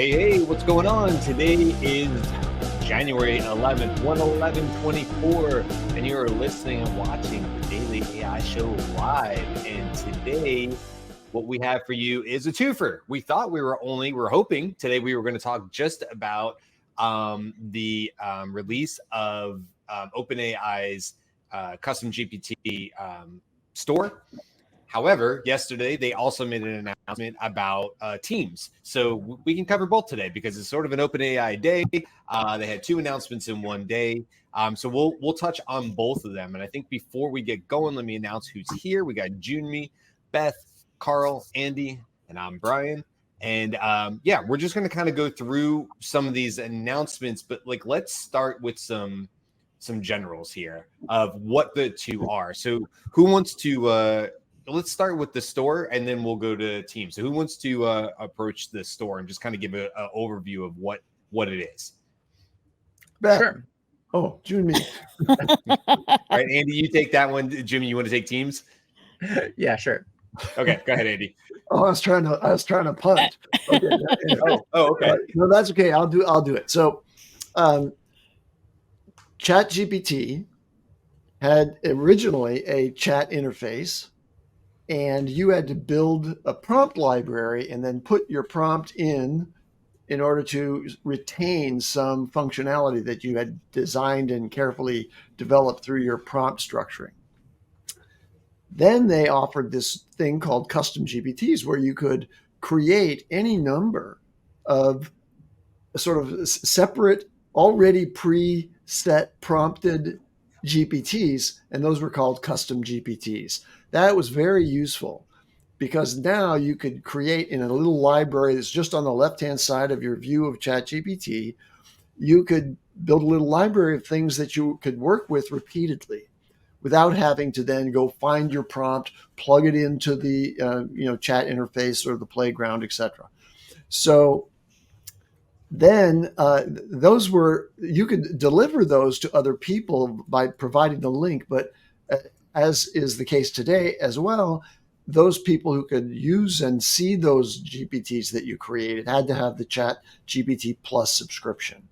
Hey, what's going on? Today is January 11th, 1/11/24, and you're listening and watching the Daily AI Show live. And today, what we have for you is a twofer. We thought we're hoping today we were going to talk just about the release of OpenAI's custom GPT store. However, yesterday they also made an announcement about teams. So we can cover both today because it's sort of an OpenAI day. They had two announcements in one day. So we'll touch on both of them. And I think before we get going, let me announce who's here. We got Jyunmi, Beth, Karl, Andy, and I'm Brian. And we're just going to kind of go through some of these announcements. But let's start with some generals here of what the two are. So who wants to? Let's start with the store and then we'll go to teams. So who wants to approach the store and just kind of give an overview of what it is? Beth. Sure. Oh, Jyunmi. All right, Andy, you take that one. Jimmy, you want to take teams? Yeah, sure. Okay, go ahead, Andy. Oh, I was trying to punt. Okay. Okay. No, that's okay. I'll do it. So, ChatGPT had originally a chat interface, and you had to build a prompt library and then put your prompt in order to retain some functionality that you had designed and carefully developed through your prompt structuring. Then they offered this thing called custom GPTs, where you could create any number of sort of separate, already preset prompted GPTs, and those were called custom GPTs. That was very useful because now you could create in a little library that's just on the left-hand side of your view of ChatGPT. You could build a little library of things that you could work with repeatedly without having to then go find your prompt, plug it into the chat interface or the playground, etc. So then you could deliver those to other people by providing the link, but as is the case today as well, those people who could use and see those GPTs that you created had to have the ChatGPT Plus subscription.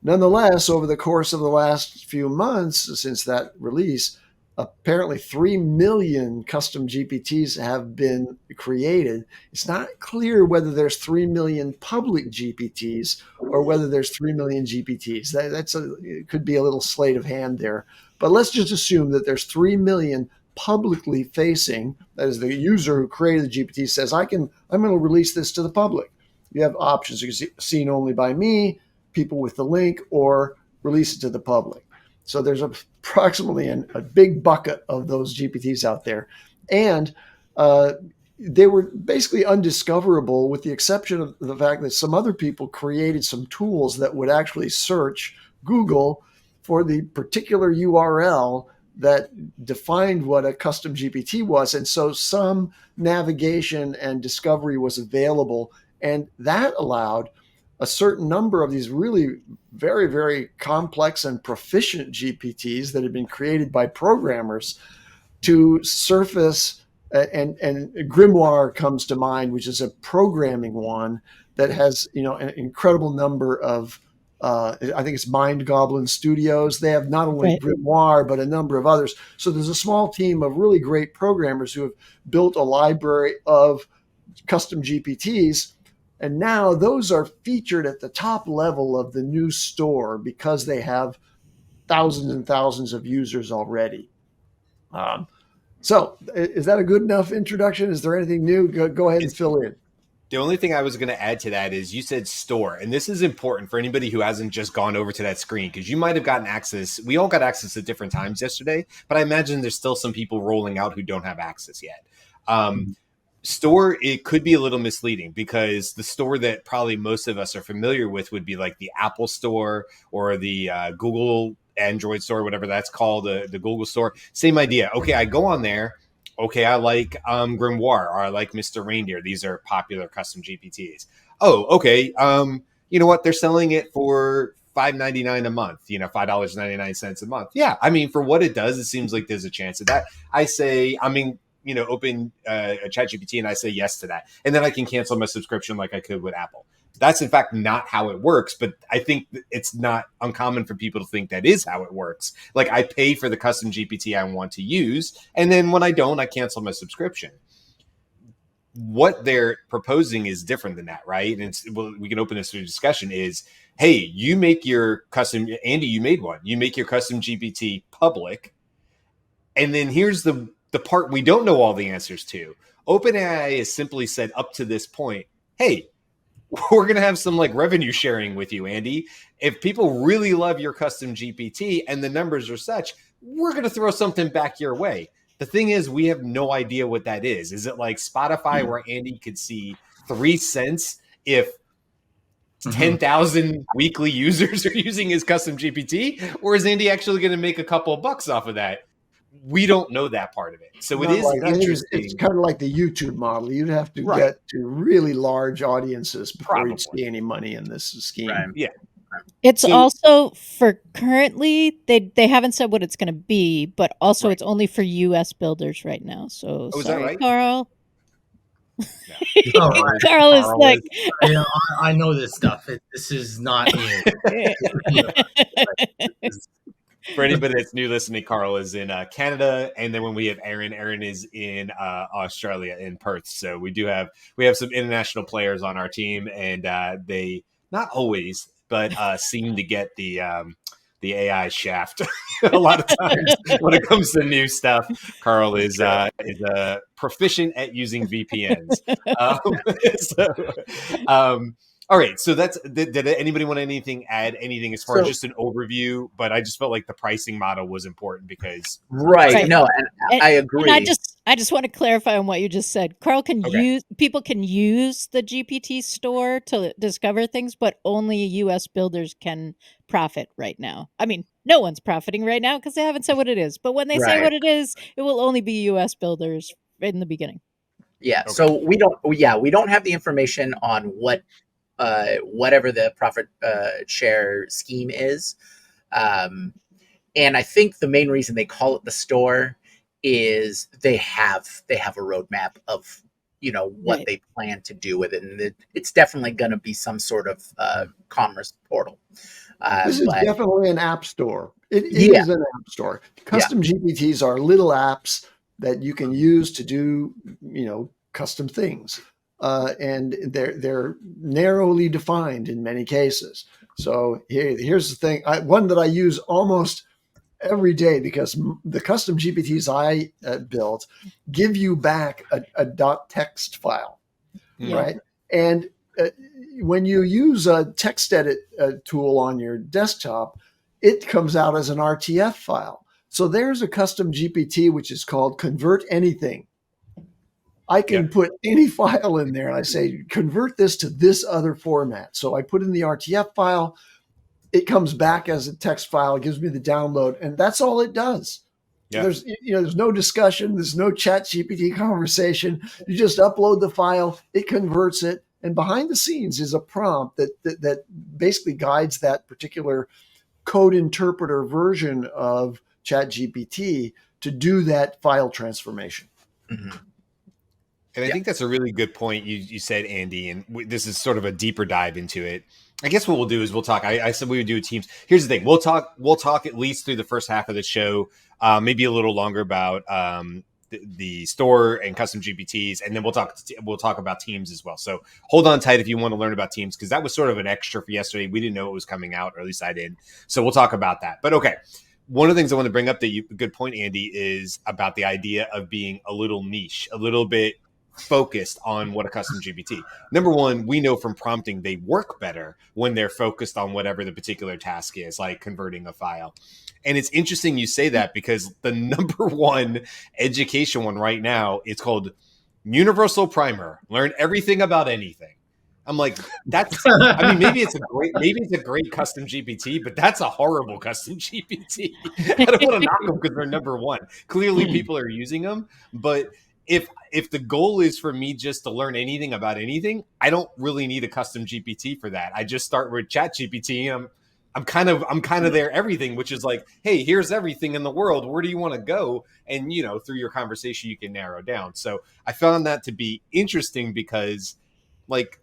Nonetheless, over the course of the last few months since that release, apparently 3 million custom GPTs have been created. It's not clear whether there's 3 million public GPTs or whether there's 3 million GPTs. It could be a little sleight of hand there. But let's just assume that there's 3 million publicly facing, that is the user who created the GPT says, I'm going to release this to the public. You have options. You can see seen only by me, people with the link, or release it to the public. So there's approximately a big bucket of those GPTs out there. And they were basically undiscoverable with the exception of the fact that some other people created some tools that would actually search Google for the particular URL that defined what a custom GPT was. And so some navigation and discovery was available. And that allowed a certain number of these really very, very complex and proficient GPTs that had been created by programmers to surface. And Grimoire comes to mind, which is a programming one that has, an incredible number of, I think it's Mind Goblin Studios. They have not only Grimoire, but a number of others. So there's a small team of really great programmers who have built a library of custom GPTs. And now those are featured at the top level of the new store because they have thousands and thousands of users already. So is that a good enough introduction? Is there anything new? Go ahead and fill in. The only thing I was going to add to that is you said store, and this is important for anybody who hasn't just gone over to that screen because you might have gotten access. We all got access at different times yesterday, but I imagine there's still some people rolling out who don't have access yet. Store, it could be a little misleading because the store that probably most of us are familiar with would be like the Apple Store or the Google Android Store, whatever that's called, the Google Store. Same idea. Okay, I go on there. Okay, I like Grimoire, or I like Mr. Reindeer. These are popular custom GPTs. Oh, okay. You know what? They're selling it for $5.99 a month. $5.99 a month. Yeah, I mean, for what it does, it seems like there's a chance of that. Open ChatGPT and I say yes to that, and then I can cancel my subscription like I could with Apple. That's in fact not how it works, but I think it's not uncommon for people to think that is how it works. Like I pay for the custom GPT I want to use, and then when I don't, I cancel my subscription. What they're proposing is different than that, right? And well, we can open this to a discussion is, hey, you make your custom, Andy, you made one. You make your custom GPT public. And then here's the part we don't know all the answers to. OpenAI has simply said up to this point, hey, we're going to have some like revenue sharing with you, Andy. If people really love your custom GPT and the numbers are such, we're going to throw something back your way. The thing is, we have no idea what that is. Is it like Spotify where Andy could see 3 cents if 10,000 weekly users are using his custom GPT? Or is Andy actually going to make a couple of bucks off of that? We don't know that part of it. So it is interesting. It's kind of like the YouTube model. You'd have to get to really large audiences before you'd see any money in this scheme. Right. Yeah. It's also for currently, they haven't said what it's going to be, but also it's only for US builders right now. So is sorry, that right? Carl. No. Karl is like, I know this stuff. This is not new. For anybody that's new listening, Karl is in Canada, and then when we have Aaron is in Australia, in Perth. So we have some international players on our team, and they not always, but seem to get the AI shaft a lot of times when it comes to new stuff. Karl is proficient at using VPNs. All right. So did anybody want add anything as far as just an overview? But I just felt like the pricing model was important because No, and I agree. And I just want to clarify on what you just said. Karl people can use the GPT store to discover things, but only US builders can profit right now. I mean, no one's profiting right now because they haven't said what it is. But when they say what it is, it will only be US builders in the beginning. Yeah. Okay. So we don't have the information on what whatever the profit share scheme is. And I think the main reason they call it the store is they have a roadmap of, what they plan to do with it. And it's definitely going to be some sort of commerce portal. This is definitely an app store. It is an app store. Custom GPTs are little apps that you can use to do, custom things. And they're narrowly defined in many cases. So here's the thing. One that I use almost every day because the custom GPTs I built give you back a .text file, right? And when you use a text edit tool on your desktop, it comes out as an RTF file. So there's a custom GPT which is called Convert Anything. I can put any file in there and I say, convert this to this other format. So I put in the RTF file, it comes back as a text file, it gives me the download, and that's all it does. Yeah. There's no discussion, there's no ChatGPT conversation. You just upload the file, it converts it, and behind the scenes is a prompt that basically guides that particular code interpreter version of ChatGPT to do that file transformation. Mm-hmm. And I think that's a really good point you said, Andy, and this is sort of a deeper dive into it. I guess what we'll do is we'll talk. I said we would do teams. Here's the thing: we'll talk at least through the first half of the show, maybe a little longer about the store and custom GPTs, and then we'll talk about teams as well. So hold on tight if you want to learn about teams, because that was sort of an extra for yesterday. We didn't know it was coming out, or at least I didn't. So we'll talk about that. But okay. One of the things I want to bring up good point, Andy, is about the idea of being a little niche, a little bit focused on what a custom GPT. Number one, we know from prompting they work better when they're focused on whatever the particular task is, like converting a file. And it's interesting you say that because the number one education one right now, it's called Universal Primer. Learn everything about anything. I'm like, maybe it's a great custom GPT, but that's a horrible custom GPT. I don't want to knock them because they're number one. Clearly people are using them, but if the goal is for me just to learn anything about anything, I don't really need a custom GPT for that. I just start with ChatGPT. I'm kind of there everything, which is like, hey, here's everything in the world. Where do you want to go? And through your conversation, you can narrow down. So I found that to be interesting because, like,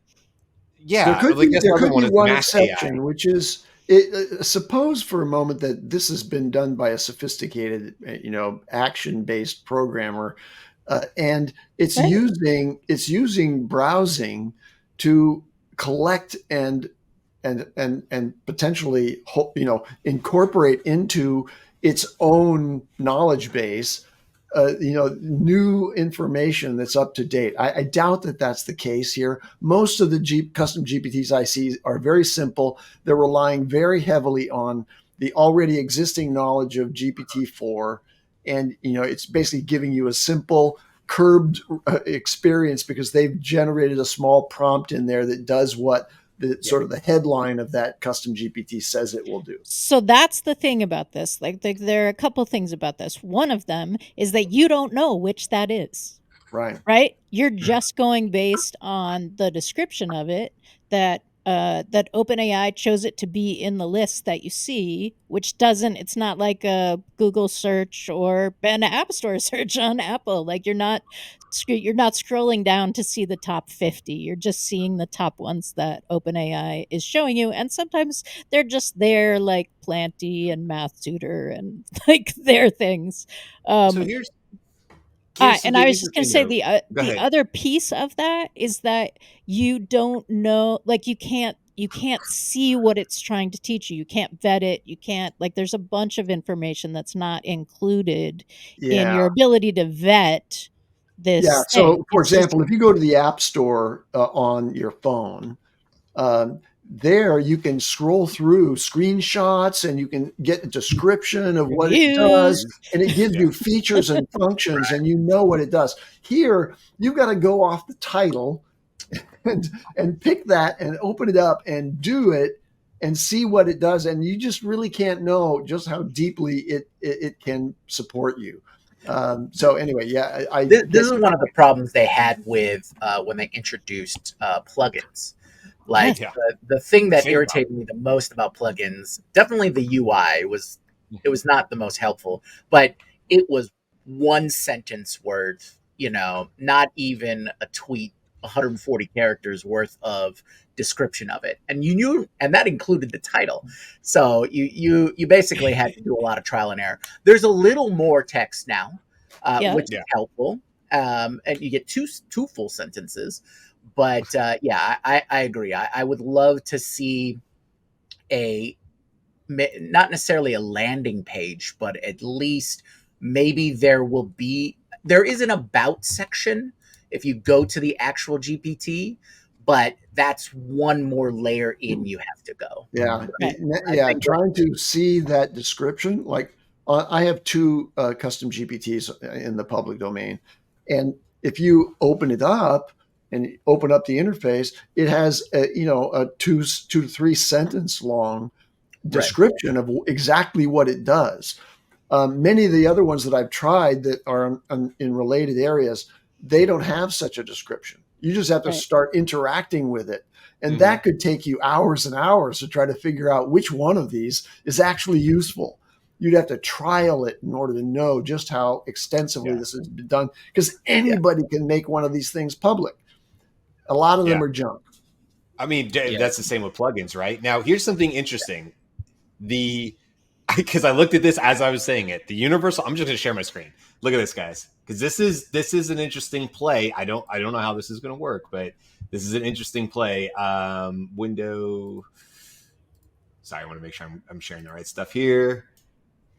Yeah, There could like be that's the other one is one math AI. exception, which is suppose for a moment that this has been done by a sophisticated, action-based programmer, and it's Right. using browsing to collect and potentially incorporate into its own knowledge base new information that's up to date. I doubt that that's the case here. Most of the custom GPTs I see are very simple. They're relying very heavily on the already existing knowledge of GPT-4, and it's basically giving you a simple curbed experience because they've generated a small prompt in there that does what the sort of the headline of that custom GPT says it will do. So that's the thing about this. Like there are a couple things about this. One of them is that you don't know which that is. Right. Right? You're just going based on the description of it that that OpenAI chose it to be in the list that you see, which doesn't. It's not like a Google search or an App Store search on Apple. Like you're not scrolling down to see the top 50. You're just seeing the top ones that OpenAI is showing you, and sometimes they're just there, like Planty and Math Tutor and like their things. So here's And I something was just going to interesting say though. Go the ahead. other piece of that is that you don't know, like you can't see what it's trying to teach you. You can't vet it. You can't, like, there's a bunch of information that's not included in Yeah. your ability to vet Yeah. this thing. So, for It's just example, if you go to the App Store on your phone, there you can scroll through screenshots and you can get a description of what it does, reviews. and it gives Yeah. you features and functions, and you know what it does. Here, you've got to go off the title and pick that and open it up and do it and see what it does, and you just really can't know just how deeply it can support you. So anyway, yeah, I This get is your one of the point. problems they had with when they introduced plugins. Yes. Like Yeah. the thing that Same irritated me the most about plugins, definitely the UI was it was not the most helpful, but it was one sentence worth, not even a tweet, 140 characters worth of description of it, and you knew, and that included the title. So you basically had to do a lot of trial and error. There's a little more text now, Yeah. which is Yeah. helpful, and you get two full sentences. But yeah, I agree. I would love to see a not necessarily a landing page, but at least maybe there is an about section if you go to the actual GPT, but that's one more layer in you have to go. Yeah, Right. I yeah. think Trying to see that description, like I have two custom GPTs in the public domain, and if you open it up and open up the interface, it has a two to three sentence long right, description of exactly what it does. Many of the other ones that I've tried that are in related areas, they don't have such a description. You just have to Right. start interacting with it. And Mhm. that could take you hours and hours to try to figure out which one of these is actually useful. You'd have to trial it in order to know just how extensively Yeah. this has been done, because yeah, anybody can make one of these things public. A lot of Yeah. them are junk. I mean, yeah. that's the same with plugins, right? Now, here's something interesting. Because I looked at this as I was saying it. The universal. I'm just going to share my screen. Look at this, guys, because this is an interesting play. I don't know how this is going to work, but this is an interesting play. Window. Sorry, I want to make sure I'm sharing the right stuff here.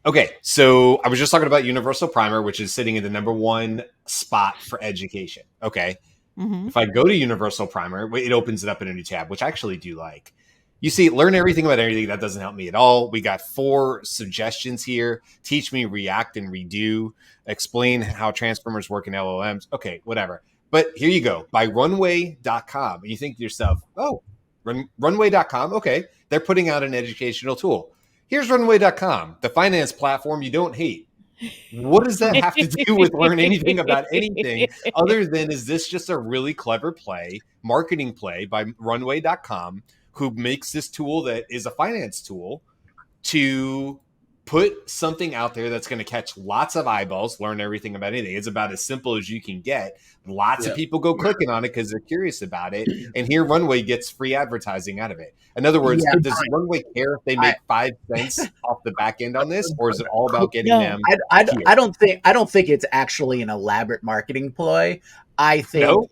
Okay, so I was just talking about Universal Primer, which is sitting in the number one spot for education. Okay, Mm-hmm. if I go to Universal Primer, it opens it up in a new tab, which I actually do like. You see, learn everything about everything. That doesn't help me at all. We got 4 suggestions here. Teach me React and Redo. Explain how transformers work in LLMs. Okay, whatever. But here you go. By runway.com. And you think to yourself, oh, runway.com? Okay, they're putting out an educational tool. Here's runway.com, the finance platform you don't hate. What does that have to do with learn anything about anything other than is this just a really clever play, marketing play by runway.com, who makes this tool that is a finance tool to put something out there that's going to catch lots of eyeballs, learn everything about anything. It's about as simple as you can get. Lots of people go clicking on it because they're curious about it. And here Runway gets free advertising out of it. In other words, does Runway care if they make 5 cents off the back end on this, or is it all about getting them? I don't think it's actually an elaborate marketing ploy. I think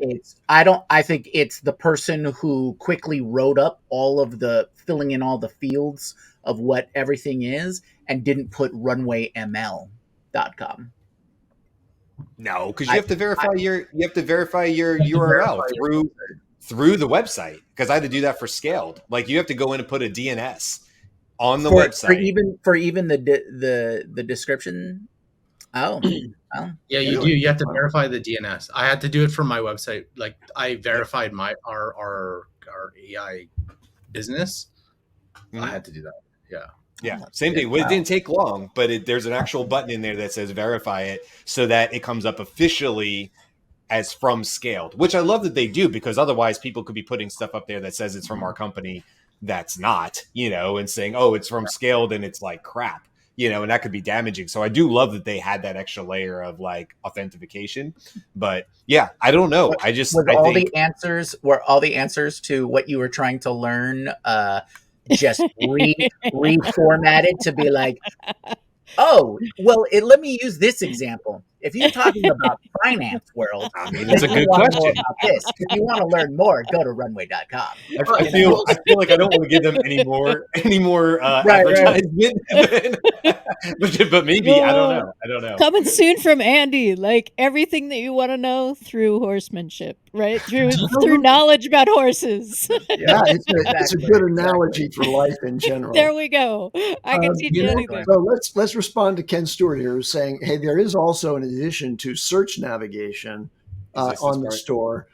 it's the person who quickly wrote up all of the filling in all the fields of what everything is and didn't put runwayml.com. No, because you have to verify your URL through the website. Because I had to do that for Scaled. Like you have to go in and put a DNS on the website for even the description. Oh, yeah, you do. You have to verify the DNS. I had to do it for my website. Like I verified our AI business. I had to do that. Yeah, same thing. Well, it didn't take long, but there's an actual button in there that says verify it so that it comes up officially as from Scaled, which I love that they do, because otherwise people could be putting stuff up there that says it's from our company that's not, and saying, oh, it's from Scaled and it's like crap, and that could be damaging. So I do love that they had that extra layer of like authentication. But yeah, I don't know. All the answers to what you were trying to learn just reformatted to be like, oh, well, let me use this example. If you're talking about finance world, I mean, it's a good question. About this. If you want to learn more, go to runway.com. I feel like I don't want to give them any more advertisement. But maybe I don't know. Coming soon from Andy, like everything that you want to know through horsemanship, right? Through knowledge about horses. Yeah, it's a good analogy for life in general. There we go. I can teach you anything. So let's respond to Ken Stewart here, who's saying, hey, there is also, in addition to search navigation on the store,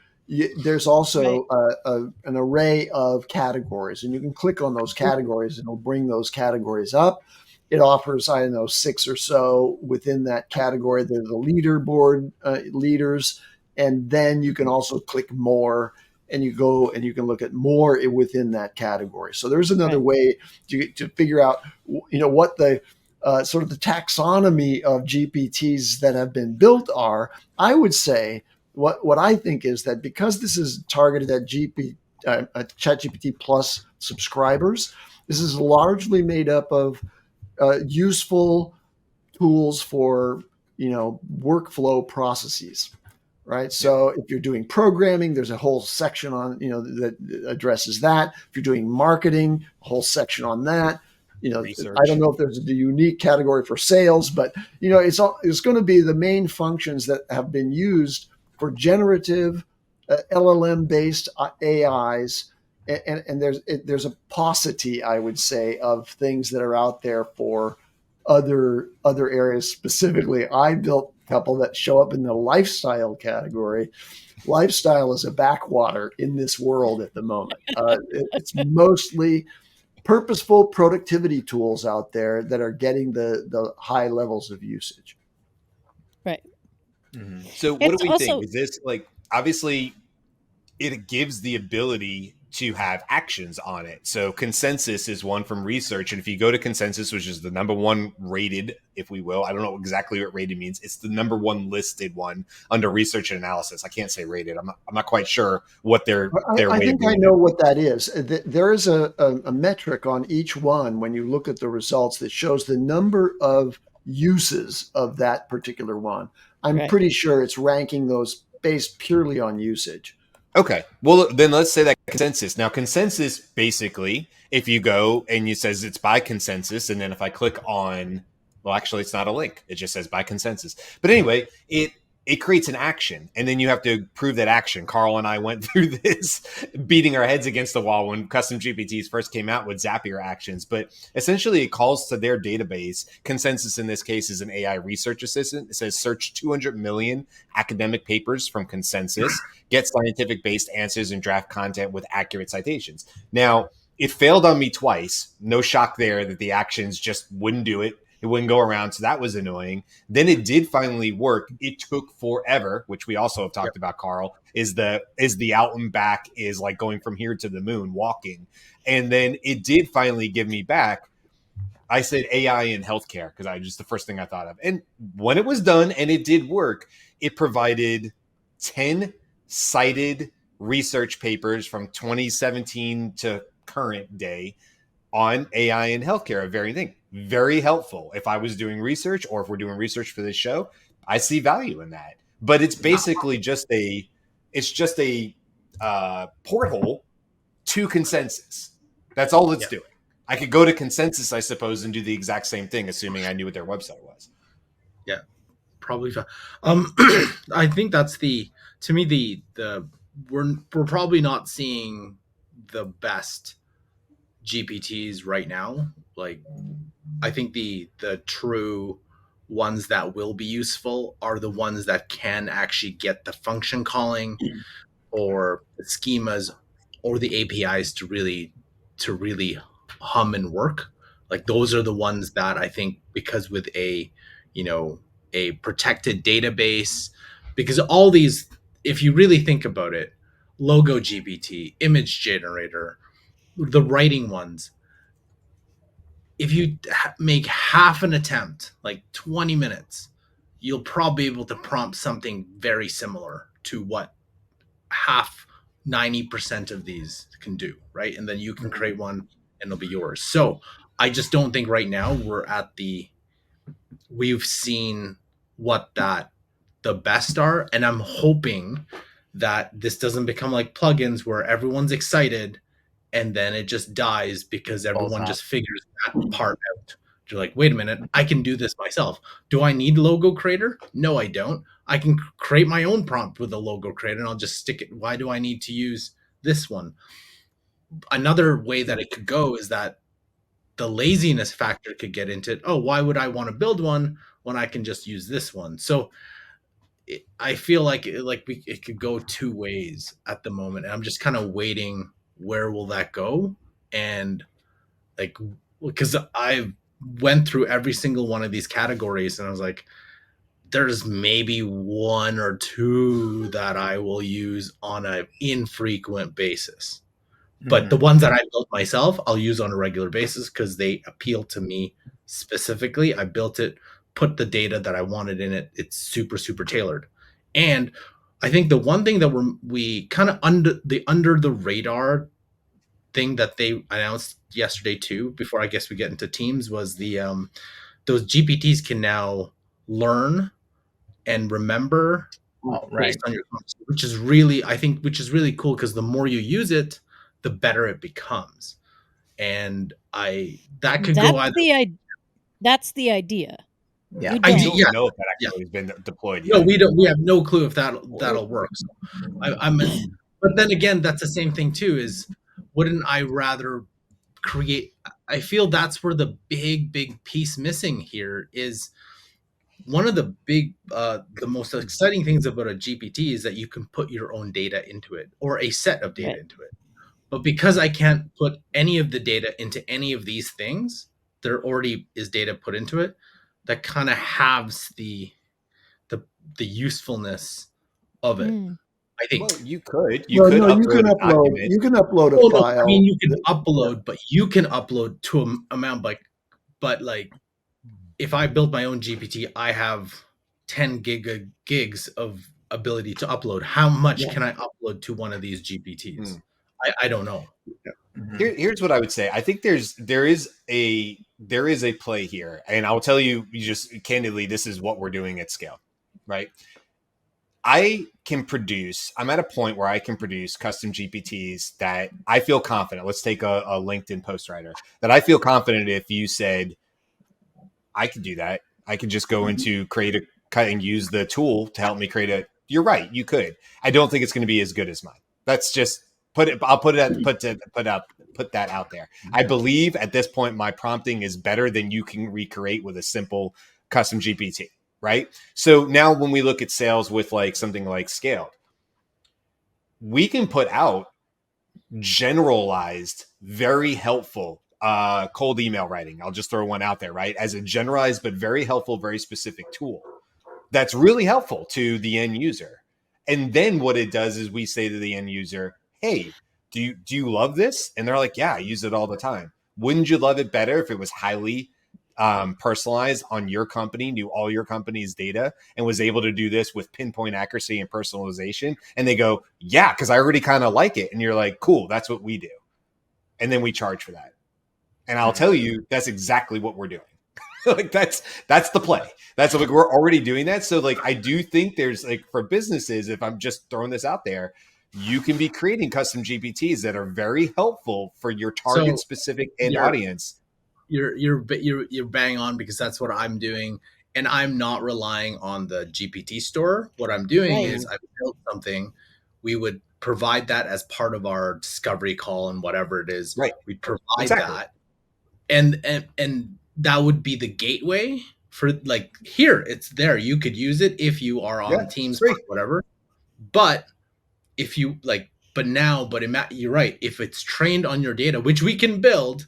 there's also an array of categories, and you can click on those categories and it'll bring those categories up. It offers, 6 or so within that category. There's the leaderboard leaders, and then you can also click more, and you go and you can look at more within that category. So there's another way to figure out, what the sort of the taxonomy of GPTs that have been built are. I would say what I think is that because this is targeted at ChatGPT Plus subscribers, this is largely made up of useful tools for workflow processes, right? So if you're doing programming, there's a whole section on that addresses that. If you're doing marketing, a whole section on that. Research. I don't know if there's a unique category for sales, but it's going to be the main functions that have been used for generative LLM based AIs, and there's a paucity, I would say, of things that are out there for other areas. Specifically, I built a couple that show up in the lifestyle category. Lifestyle is a backwater in this world at the moment. It's mostly purposeful productivity tools out there that are getting the high levels of usage. Right. Mm-hmm. So what do we think? Is this obviously it gives the ability to have actions on it. So consensus is one from research. And if you go to consensus, which is the number one rated, if we will, I don't know exactly what rated means. It's the number one listed one under research and analysis. I can't say rated. I'm not quite sure what their I think I know what that is. There is a metric on each one when you look at the results that shows the number of uses of that particular one. I'm pretty sure it's ranking those based purely on usage. Okay. Well, then let's say that consensus. Now, consensus, basically, if you go and it says it's by consensus, and then if I click on, well, actually, it's not a link. It just says by consensus. But anyway, it creates an action, and then you have to prove that action. Karl and I went through this, beating our heads against the wall when custom GPTs first came out with Zapier actions. But essentially, it calls to their database. Consensus in this case is an AI research assistant. It says search 200 million academic papers from consensus, get scientific-based answers, and draft content with accurate citations. Now, it failed on me twice. No shock there that the actions just wouldn't do it. It wouldn't go around, so that was annoying. Then it did finally work. It took forever, which we also have talked about, Karl, is the out and back is like going from here to the moon, walking. And then it did finally give me back I said AI in healthcare because I just the first thing I thought of. And when it was done and it did work, it provided 10 cited research papers from 2017 to current day on AI in healthcare, a very thing. Very helpful. If I was doing research or if we're doing research for this show, I see value in that. But it's basically just a porthole to consensus. That's all it's doing. I could go to consensus, I suppose, and do the exact same thing, assuming I knew what their website was. Yeah, probably. I think that's to me the we're probably not seeing the best GPTs right now. Like, I think the true ones that will be useful are the ones that can actually get the function calling or the schemas or the APIs to really hum and work. Like, those are the ones that I think, because with a a protected database, because all these, if you really think about it, logo GPT, image generator, the writing ones, if you make half an attempt, like 20 minutes, you'll probably be able to prompt something very similar to what half 90% of these can do, right? And then you can create one and it'll be yours. So I just don't think right now we've seen what the best are. And I'm hoping that this doesn't become like plugins where everyone's excited and then it just dies because everyone just figures that part out. You're like, wait a minute, I can do this myself. Do I need logo creator? No, I don't. I can create my own prompt with a logo creator and I'll just stick it. Why do I need to use this one? Another way that it could go is that the laziness factor could get into it. Oh, why would I want to build one when I can just use this one? So I feel like it could go two ways at the moment. And I'm just kind of waiting, where will that go? And like, because I went through every single one of these categories and I was like, there's maybe one or two that I will use on an infrequent basis. But the ones that I built myself, I'll use on a regular basis because they appeal to me specifically. I built it, put the data that I wanted in it. It's super, super tailored. And I think the one thing that we kind of under the radar thing that they announced yesterday too, before I guess we get into Teams, was the those GPTs can now learn and remember based on your conversation, which is really cool, because the more you use it, the better it becomes. And that could go either. That's the idea. Yeah, I don't know if that actually has been deployed yet. No, we have no clue if that'll work. So but then again, that's the same thing too. Is wouldn't I rather create? I feel that's where the big piece missing here is. One of the the most exciting things about a GPT is that you can put your own data into it, or a set of data into it. But because I can't put any of the data into any of these things, there already is data put into it, that kind of halves the usefulness of it. I think. Well, you could upload a document. You can upload a file. No, I mean, you can upload, but you can upload to an amount, but like, if I built my own GPT, I have 10 gigs of ability to upload. How much can I upload to one of these GPTs? I don't know. Here's what I would say. I think there is a play here, and I'll tell you just candidly, this is what we're doing at scale, right? I'm at a point where I can produce custom GPTs that I feel confident. Let's take a LinkedIn post writer that I feel confident if you said, I could do that. I could just go into and use the tool to help me create you're right. You could. I don't think it's going to be as good as mine. That's just I'll put that out there. I believe at this point, my prompting is better than you can recreate with a simple custom GPT. Right. So now when we look at sales with like something like Scaled, we can put out generalized, very helpful cold email writing. I'll just throw one out there, right? As a generalized, but very helpful, very specific tool that's really helpful to the end user. And then what it does is we say to the end user, hey, do you love this? And they're like, yeah, I use it all the time. Wouldn't you love it better if it was highly personalized on your company, knew all your company's data, and was able to do this with pinpoint accuracy and personalization. And they go, yeah, because I already kind of like it. And you're like, cool, that's what we do. And then we charge for that. And I'll tell you, that's exactly what we're doing. Like that's the play. That's like we're already doing that. So like I do think there's like for businesses, if I'm just throwing this out there, you can be creating custom GPTs that are very helpful for your target specific end audience. You're bang on, because that's what I'm doing, and I'm not relying on the GPT store. What I'm doing is I built something. We would provide that as part of our discovery call and whatever it is. Right. We provide that, and that would be the gateway for like here. It's there. You could use it if you are on Teams or whatever. But if you like, but you're right. If it's trained on your data, which we can build,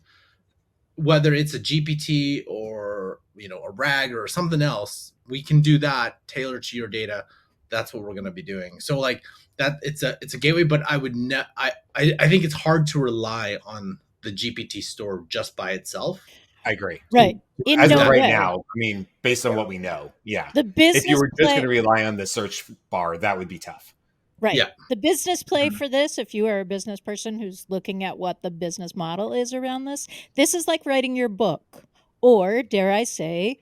whether it's a GPT or a RAG or something else, we can do that tailored to your data. That's what we're going to be doing. So like that, it's a gateway. But I would I think it's hard to rely on the GPT store just by itself. I agree. Right. As of right now, I mean, based on what we know, the business if you were just going to rely on the search bar, that would be tough. Right. Yeah. The business play for this, if you are a business person who's looking at what the business model is around this is like writing your book, or dare I say,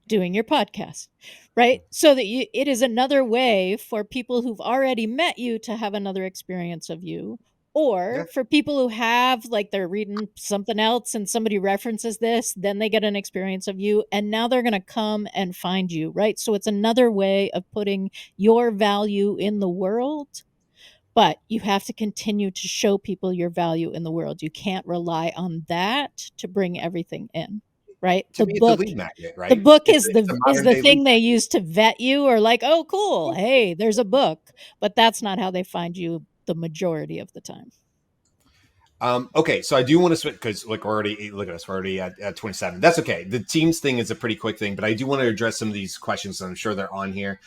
doing your podcast, right? So that it is another way for people who've already met you to have another experience of you, or for people who have, like, they're reading something else and somebody references this, then they get an experience of you, and now they're going to come and find you, right? So it's another way of putting your value in the world, but you have to continue to show people your value in the world. You can't rely on that to bring everything in, right? To me, it's a lead magnet, right? The book is the thing they use to vet you, or like, oh, cool, hey, there's a book, but that's not how they find you the majority of the time. Okay, so I do want to switch because look at us, we're already at 27. That's okay. The Teams thing is a pretty quick thing, but I do want to address some of these questions. I'm sure they're on here.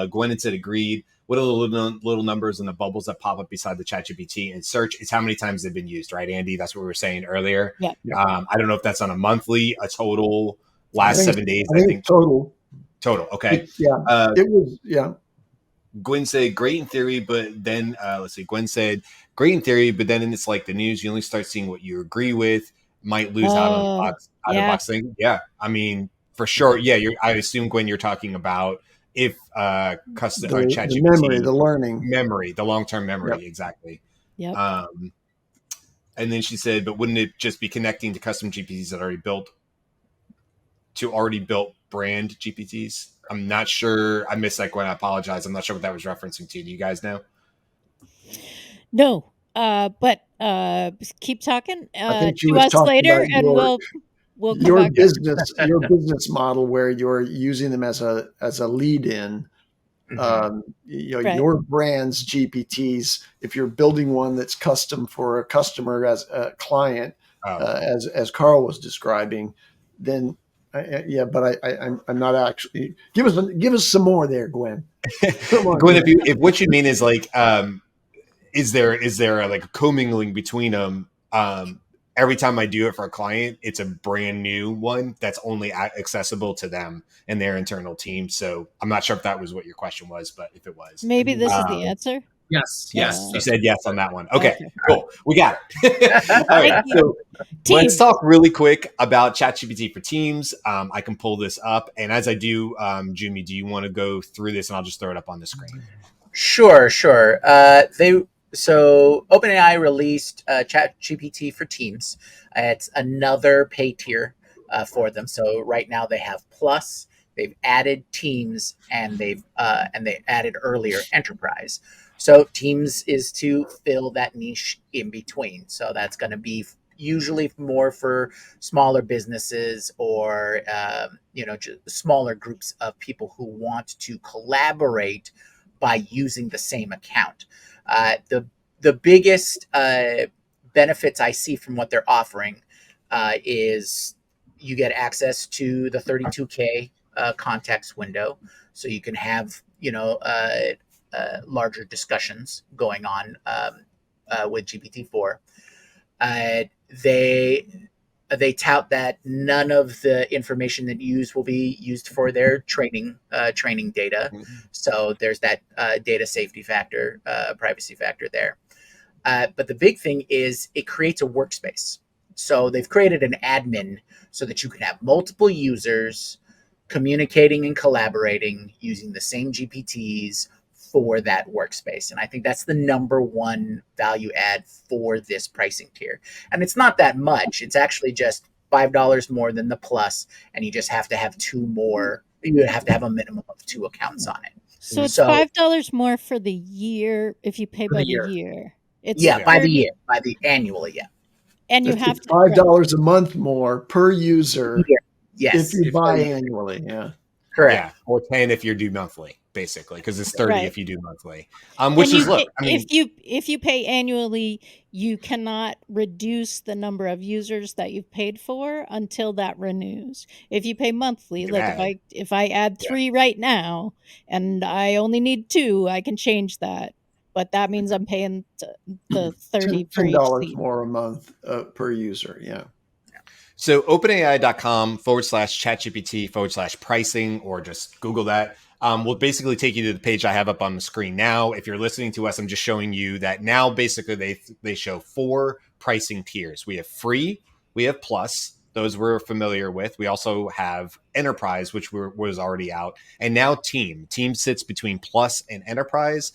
Gwen had said agreed. What are the little numbers and the bubbles that pop up beside the ChatGPT and search? It's how many times they've been used, right, Andy? That's what we were saying earlier. Yeah. I don't know if that's on a monthly, a total, last 7 days. I think total. Okay. It was. Gwen said, great in theory, but then, let's see, Gwen said, great in theory, but then it's like the news, you only start seeing what you agree with, might lose out of the box thing. Yeah. I mean, for sure. Yeah. I assume, Gwen, you're talking about if custom or ChatGPT, the memory, the learning. Memory, the long-term memory. Yep. Exactly. Yep. And then she said, but wouldn't it just be connecting to custom GPTs that already built brand GPTs? I'm not sure. I missed that, Gwen. I apologize. I'm not sure what that was referencing to. Do you guys know? No, but keep talking I think to us later, and we'll come your back. Your business model where you're using them as a lead in. Your brand's GPTs. If you're building one that's custom for a customer as a client, as Karl was describing, then. But I'm not actually. Give us some more there, Gwen. Gwen, if what you mean is like, is there like a commingling between them? Every time I do it for a client, it's a brand new one that's only accessible to them and their internal team. So I'm not sure if that was what your question was, but if it was, maybe this is the answer. Yes. You said yes on that one. Okay. Cool. We got it. All right. So let's talk really quick about ChatGPT for Teams. I can pull this up. And as I do, Jyunmi, do you want to go through this and I'll just throw it up on the screen? Sure. So OpenAI released ChatGPT for Teams. It's another pay tier for them. So right now they have Plus, they've added Teams, and they added earlier Enterprise. So Teams is to fill that niche in between. So that's going to be usually more for smaller businesses or just smaller groups of people who want to collaborate by using the same account. The biggest benefits I see from what they're offering is you get access to the 32K context window, so you can have larger discussions going on with GPT-4. They tout that none of the information that used will be used for their training data. So there's that data safety factor, privacy factor there. But the big thing is it creates a workspace. So they've created an admin so that you can have multiple users communicating and collaborating using the same GPTs for that workspace. And I think that's the number one value add for this pricing tier. And it's not that much. It's actually just $5 more than the plus, and you just have to have two more. You have to have a minimum of 2 accounts on it. So it's $5 more for the year if you pay by the year. It's by the year, by the annually, yeah. And you have to $5 a month more per user. Yes, if you buy annually, yeah. Correct. Yeah, or 10 if you do monthly, basically, because it's 30 if you do monthly. Which is look, I mean, if you pay annually, you cannot reduce the number of users that you've paid for until that renews. If you pay monthly, like if I add 3 right now and I only need 2, I can change that. But that means I'm paying the 30 for $10 more a month per user. Yeah. So openai.com/ChatGPT/pricing, or just Google that. Will basically take you to the page I have up on the screen now. If you're listening to us, I'm just showing you that now basically they show 4 pricing tiers. We have free, we have plus, those we're familiar with. We also have enterprise, which was already out. And now team. Team sits between plus and enterprise.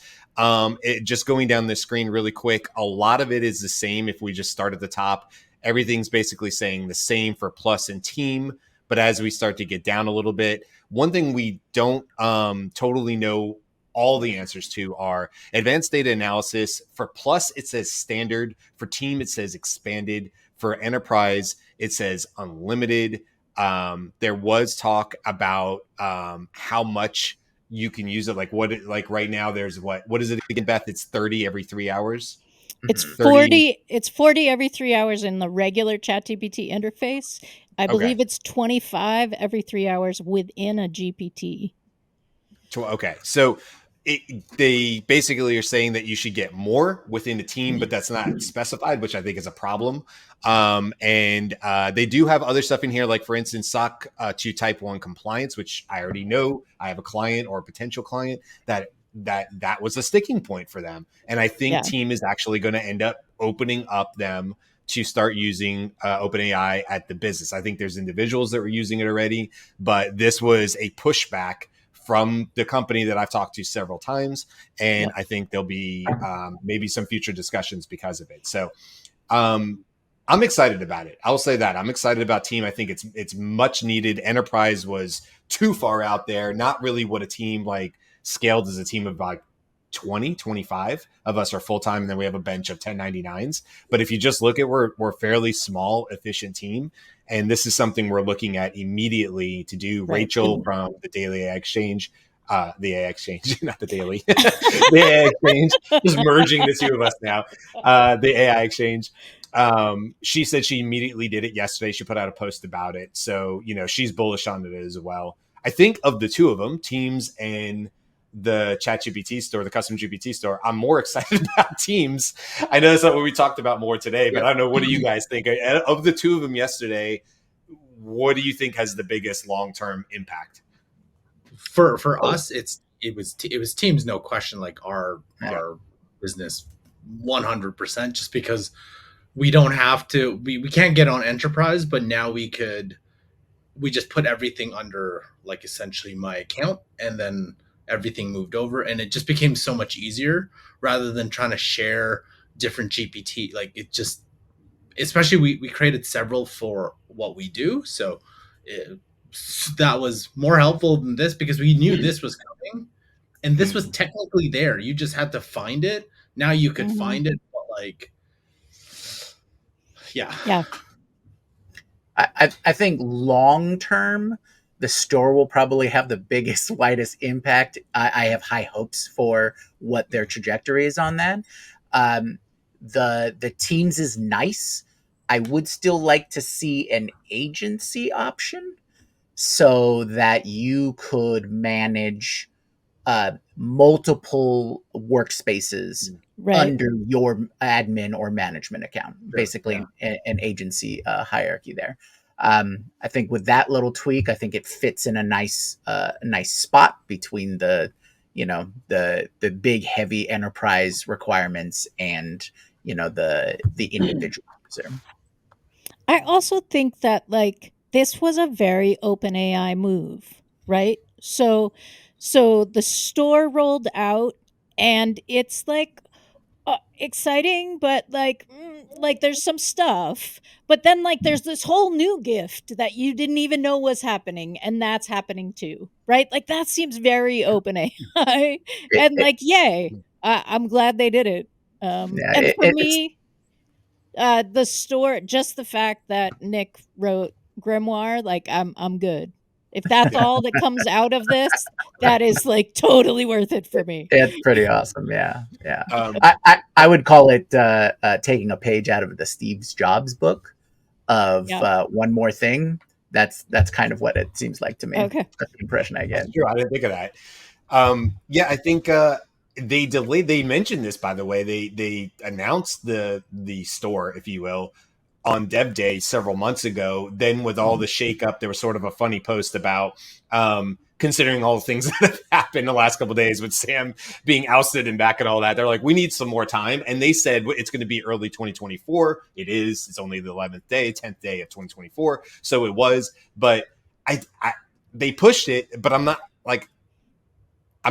Just going down the screen really quick, a lot of it is the same if we just start at the top. Everything's basically saying the same for plus and team. But as we start to get down a little bit, one thing we don't totally know all the answers to are advanced data analysis. For plus, it says standard. For team, it says expanded. For enterprise, it says unlimited. There was talk about how much you can use it. Like right now, there's what is it again, Beth? It's 30 every 3 hours. It's 40. It's 40 every 3 hours in the regular ChatGPT interface. I believe it's 25 every 3 hours within a GPT. Okay, so they basically are saying that you should get more within the team, but that's not specified, which I think is a problem. And they do have other stuff in here, like for instance, SOC 2 Type 1 compliance, which I already know. I have a client or a potential client that was a sticking point for them. And I think team is actually going to end up opening up them to start using OpenAI at the business. I think there's individuals that were using it already, but this was a pushback from the company that I've talked to several times. And I think there'll be maybe some future discussions because of it. So I'm excited about it. I'll say that I'm excited about team. I think it's much needed. Enterprise was too far out there. Not really what a team like scaled as a team of like 20, 25 of us are full-time. And then we have a bench of 1099s. But if you just look at, we're a fairly small, efficient team. And this is something we're looking at immediately to do. Right. Rachel from the Daily AI Exchange, the AI Exchange, not the Daily, the AI Exchange, just merging the two of us now, the AI Exchange. She said she immediately did it yesterday. She put out a post about it. So, she's bullish on it as well. I think of the two of them, Teams and the ChatGPT store, the custom GPT store, I'm more excited about Teams. I know that's not what we talked about more today, but I don't know. What do you guys think of the two of them yesterday? What do you think has the biggest long-term impact? For us, it was Teams, no question. Like our business, 100%. Just because we don't have to, we can't get on enterprise, but now we just put everything under like essentially my account, and then everything moved over, and it just became so much easier rather than trying to share different GPT. Like it just, especially we created several for what we do. So that was more helpful than this because we knew this was coming and this was technically there. You just had to find it. Now you could find it, but like, yeah. I think long term, the store will probably have the biggest, widest impact. I have high hopes for what their trajectory is on that. The Teams is nice. I would still like to see an agency option so that you could manage multiple workspaces Right. under your admin or management account, basically yeah. an agency hierarchy there. I think with that little tweak, I think it fits in a nice spot between the big heavy enterprise requirements and the individual user. I also think that like this was a very OpenAI move, right? So the store rolled out and it's like exciting, but like there's some stuff, but then like there's this whole new gift that you didn't even know was happening, and that's happening too, right? Like that seems very OpenAI, and like yay, I'm glad they did it. And for It's me, the store, just the fact that Nick wrote grimoire, like I'm good. If that's all that comes out of this, that is like totally worth it for me. It's pretty awesome. Yeah. Um, I would call it taking a page out of the Steve Jobs book of Yeah. one more thing. That's kind of what it seems like to me. Okay. That's the impression I get. That's true. I didn't think of that. Yeah, I think they delayed. They mentioned this, by the way. They announced the store, if you will, on Dev Day several months ago. Then with all the shakeup, there was sort of a funny post about considering all the things that have happened the last couple of days with Sam being ousted and back and all that. They're like, we need some more time. And they said it's going to be early 2024. It is. It's only the 10th day of 2024. So it was. But they pushed it, but I'm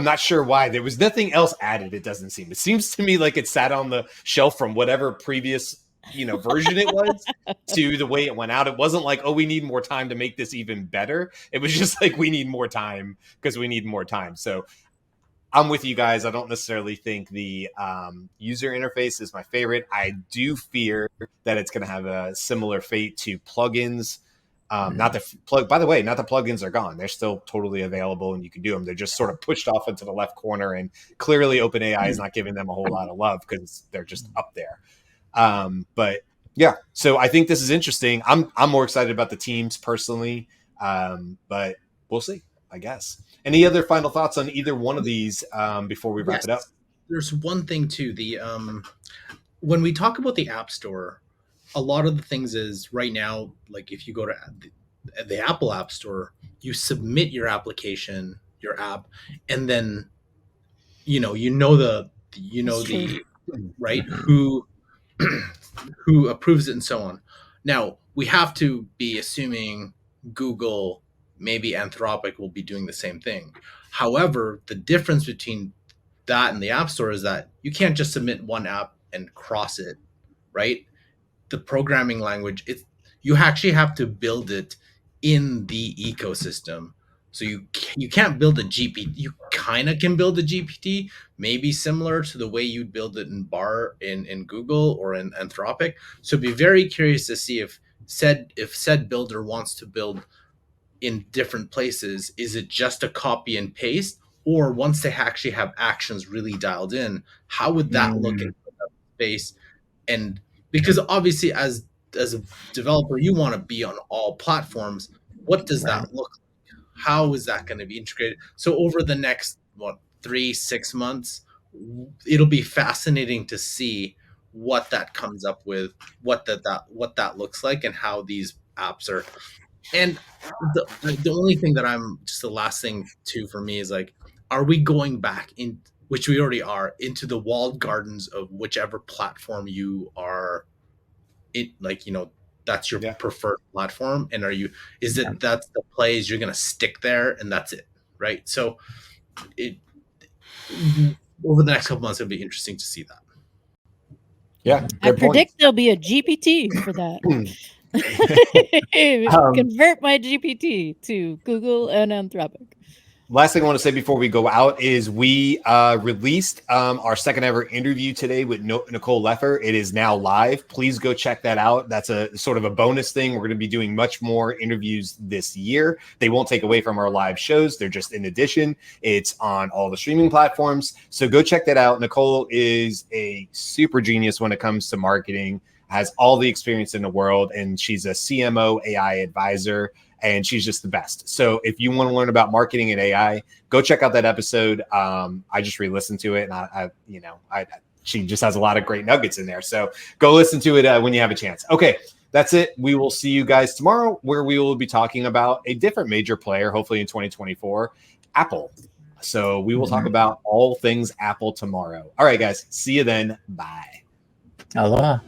not sure why. There was nothing else added. It doesn't seem. It seems to me like it sat on the shelf from whatever previous version it was to the way it went out. It wasn't like, oh, we need more time to make this even better. It was just like, we need more time because we need more time. So I'm with you guys. I don't necessarily think the user interface is my favorite. I do fear that it's going to have a similar fate to plugins. Not the by the way, not the plugins are gone. They're still totally available and you can do them. They're just sort of pushed off into the left corner, and clearly OpenAI is not giving them a whole lot of love because they're just up there. But yeah, so I think this is interesting. I'm more excited about the teams personally, but we'll see, I guess. Any other final thoughts on either one of these before we wrap it up? There's one thing too. The when we talk about the App Store, a lot of the things is right now, like if you go to the Apple App Store, you submit your application, your app, and then the right who approves it and so on. Now we have to be assuming Google, maybe Anthropic will be doing the same thing. However, the difference between that and the App Store is that you can't just submit one app and cross it, right? The programming language, you actually have to build it in the ecosystem. So you can't build a GPT. You kind of can build a GPT, maybe similar to the way you'd build it in Bar in Google or in Anthropic. So be very curious to see if said builder wants to build in different places. Is it just a copy and paste, or once they actually have actions really dialed in, how would that look in space? And because obviously as a developer, you want to be on all platforms. What does that look like? How is that going to be integrated? So over the next 3-6 months, it'll be fascinating to see what that comes up with, what that looks like, and how these apps are. And the only thing that the last thing too for me is like, are we going back in, which we already are, into the walled gardens of whichever platform you are in, like, that's your preferred platform, and that's the plays you're going to stick there and that's it, right? So over the next couple months, it'll be interesting to see that. Yeah, I predict there'll be a GPT for that. Convert my GPT to Google and Anthropic. Last thing I want to say before we go out is we released our second ever interview today with Nicole Leffer. It is now live. Please go check that out. That's a sort of a bonus thing. We're going to be doing much more interviews this year. They won't take away from our live shows. They're just in addition. It's on all the streaming platforms. So go check that out. Nicole is a super genius when it comes to marketing, has all the experience in the world, and she's a CMO AI advisor and she's just the best. So if you want to learn about marketing and AI, go check out that episode. I just re-listened to it, and she just has a lot of great nuggets in there. So go listen to it when you have a chance. Okay, that's it. We will see you guys tomorrow, where we will be talking about a different major player, hopefully in 2024, Apple. So we will talk about all things Apple tomorrow. All right, guys. See you then. Bye. Aloha.